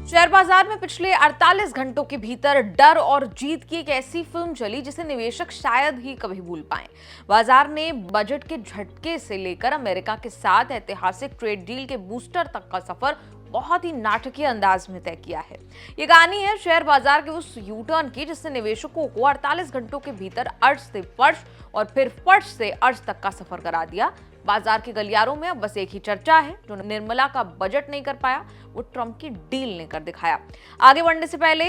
Share बाजार में पिछले 48 घंटों के भीतर डर और जीत की एक ऐसी फिल्म चली जिसे निवेशक शायद ही कभी भूल पाए। बाजार ने बजट के झटके से लेकर अमेरिका के साथ ऐतिहासिक ट्रेड डील के बूस्टर तक का सफर बहुत ही नाटकीय अंदाज में तय किया है। ये कहानी है शेयर बाजार के उस यू टर्न की जिसने निवेशकों को 48 घंटों के भीतर अर्श से फर्श और फिर फर्श से अर्श तक का सफर करा दिया। बाजार के गलियारों में अब बस एक ही चर्चा है, जो निर्मला का बजट नहीं कर पाया वो ट्रंप की डील ने कर दिखाया। आगे बढ़ने से पहले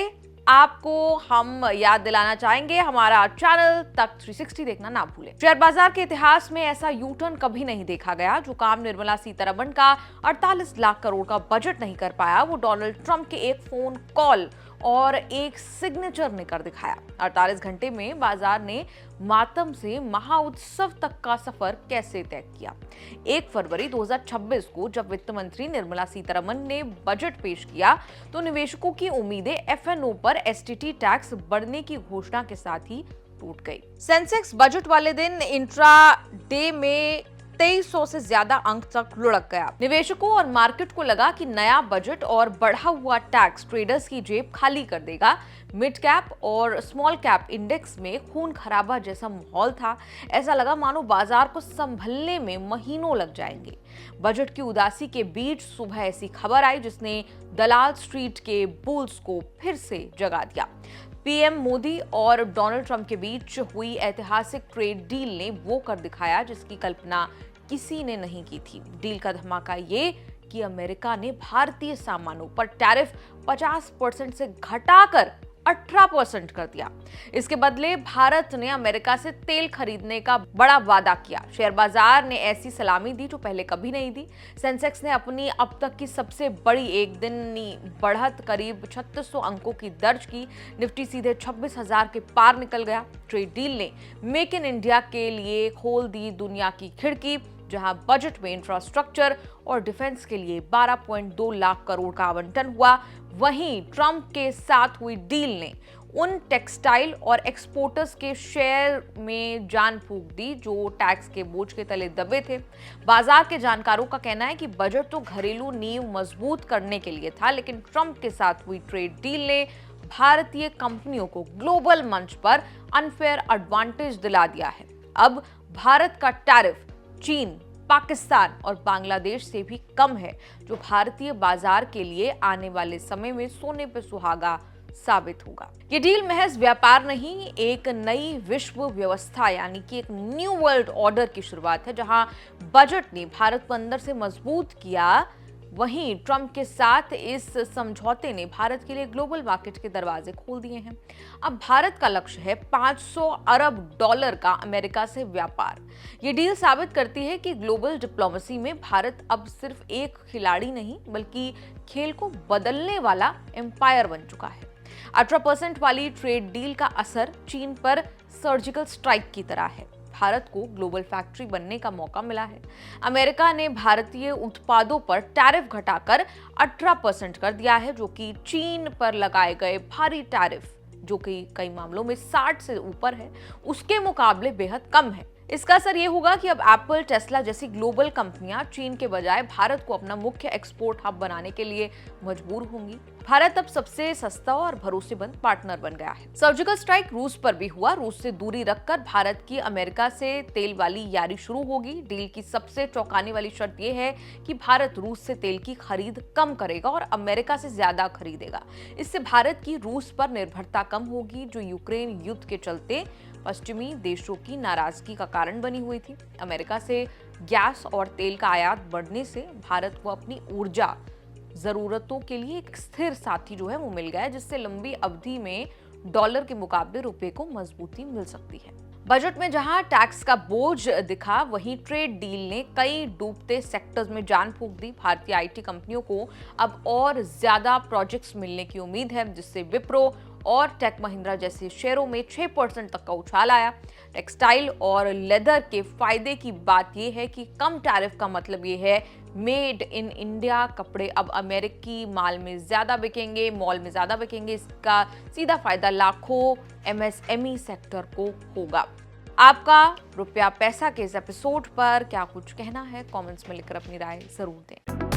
आपको हम याद दिलाना चाहेंगे, हमारा चैनल तख्त 360 देखना ना भूलें। शेयर बाजार के इतिहास में ऐसा यू टर्न कभी नहीं देखा गया। जो काम निर्मला सीतारमण का 48 लाख करोड़ का बजट नहीं कर पाया वो डोनाल्ड ट्रंप के एक फोन कॉल और एक सिग्नेचर ने कर दिखाया। 48 घंटे में बाजार ने मातम से महाउत्सव तक का सफर कैसे तय किया। 1 फरवरी 2026 को जब वित्त मंत्री निर्मला सीतारमण ने बजट पेश किया तो निवेशकों की उम्मीदें एफएनओ पर एसटीटी टैक्स बढ़ने की घोषणा के साथ ही टूट गई। सेंसेक्स बजट वाले दिन इंट्रा डे में 2300 से ज्यादा अंक तक लुढ़क गया। निवेशकों और मार्केट को लगा कि नया बजट और बढ़ा हुआ टैक्स ट्रेडर्स की जेब खाली कर देगा। मिड कैप और स्मॉल कैप इंडेक्स में खून खराबा जैसा माहौल था। ऐसा लगा मानो बाजार को संभलने में महीनों लग जाएंगे। बजट की उदासी के बीच सुबह ऐसी खबर आई जिसने दलाल स्ट्रीट के बुल्स को फिर से जगा दिया। पीएम मोदी और डोनाल्ड ट्रंप के बीच हुई ऐतिहासिक ट्रेड डील ने वो कर दिखाया जिसकी कल्पना किसी ने नहीं की थी। डील का धमाका ये कि अमेरिका ने भारतीय सामानों पर टैरिफ 50% से घटाकर 18% कर दिया। इसके बदले भारत ने अमेरिका से तेल खरीदने का बड़ा वादा किया। शेयर बाजार ने ऐसी सलामी दी जो पहले कभी नहीं दी। सेंसेक्स ने अपनी अब तक की सबसे बड़ी एक दिनी बढ़त करीब 3600 अंकों की दर्ज की। निफ्टी सीधे 26,000 के पार निकल गया। ट्रेड डील ने मेक इन इंडिया के लिए खोल दी दुनिया की खिड़की, जहां बजट में इंफ्रास्ट्रक्चर और डिफेंस के लिए 12.2 लाख करोड़ का आवंटन हुआ। वहीं ट्रंप के साथ हुई डील ने उन टेक्सटाइल और एक्सपोर्टर्स के शेयर में जान फूंक दी जो टैक्स के बोझ के तले दबे थे। बाजार के जानकारों का कहना है कि बजट तो घरेलू नींव मजबूत करने के लिए था, लेकिन ट्रंप के साथ हुई ट्रेड डील ने भारतीय कंपनियों को ग्लोबल मंच पर अनफेयर एडवांटेज दिला दिया है। अब भारत का टैरिफ चीन, पाकिस्तान और बांग्लादेश से भी कम है, जो भारतीय बाजार के लिए आने वाले समय में सोने पे सुहागा साबित होगा। ये डील महज व्यापार नहीं, एक नई विश्व व्यवस्था यानी कि एक न्यू वर्ल्ड ऑर्डर की शुरुआत है। जहां बजट ने भारत को अंदर से मजबूत किया, वहीं ट्रंप के साथ इस समझौते ने भारत के लिए ग्लोबल मार्केट के दरवाजे खोल दिए हैं। अब भारत का लक्ष्य है $500 अरब का अमेरिका से व्यापार। ये डील साबित करती है कि ग्लोबल डिप्लोमेसी में भारत अब सिर्फ एक खिलाड़ी नहीं बल्कि खेल को बदलने वाला एम्पायर बन चुका है। 18% वाली ट्रेड डील का असर चीन पर सर्जिकल स्ट्राइक की तरह है। भारत को ग्लोबल फैक्ट्री बनने का मौका मिला है। अमेरिका ने भारतीय उत्पादों पर टैरिफ घटाकर 18% कर दिया है, जो कि चीन पर लगाए गए भारी टैरिफ, जो कि कई मामलों में 60 से ऊपर है, उसके मुकाबले बेहद कम है। इसका असर ये होगा कि अब एप्पल, टेस्ला जैसी ग्लोबल कंपनियां चीन के बजाय भारत को अपना मुख्य एक्सपोर्ट हब बनाने के लिए मजबूर होंगी। भारत अब सबसे सस्ता और भरोसेमंद पार्टनर बन गया है। सर्जिकल स्ट्राइक रूस पर भी हुआ। रूस से दूरी रखकर भारत की अमेरिका से तेल वाली यारी शुरू होगी। डील की सबसे चौंकाने वाली शर्त यह है कि भारत रूस से तेल की खरीद कम करेगा और अमेरिका से ज्यादा खरीदेगा। इससे भारत की रूस पर निर्भरता कम होगी, जो यूक्रेन युद्ध के चलते पश्चिमी देशों की नाराजगी का कारण बनी हुई थी। अमेरिका से गैस और तेल का आयात बढ़ने से भारत को अपनी ऊर्जा जरूरतों के लिए एक स्थिर साथी जो है वो मिल गया है, जिससे लंबी अवधि में डॉलर के मुकाबले रुपए को मजबूती मिल सकती है। बजट में जहां टैक्स का बोझ दिखा, वहीं ट्रेड डील ने कई डूबते सेक्टर्स में जान फूंक दी। भारतीय आईटी कंपनियों को अब और ज्यादा प्रोजेक्ट्स मिलने की उम्मीद है, जिससे विप्रो और टेक महिंद्रा जैसे शेयरों में 6% तक का उछाल आया। टेक्सटाइल और लेदर के फायदे की बात यह है कि कम टैरिफ का मतलब ये है मेड इन इंडिया कपड़े अब अमेरिकी माल में ज्यादा बिकेंगे, मॉल में ज्यादा बिकेंगे। इसका सीधा फायदा लाखों एमएसएमई सेक्टर को होगा। आपका रुपया पैसा के इस एपिसोड पर क्या कुछ कहना है, कमेंट्स में लिखकर अपनी राय जरूर दें।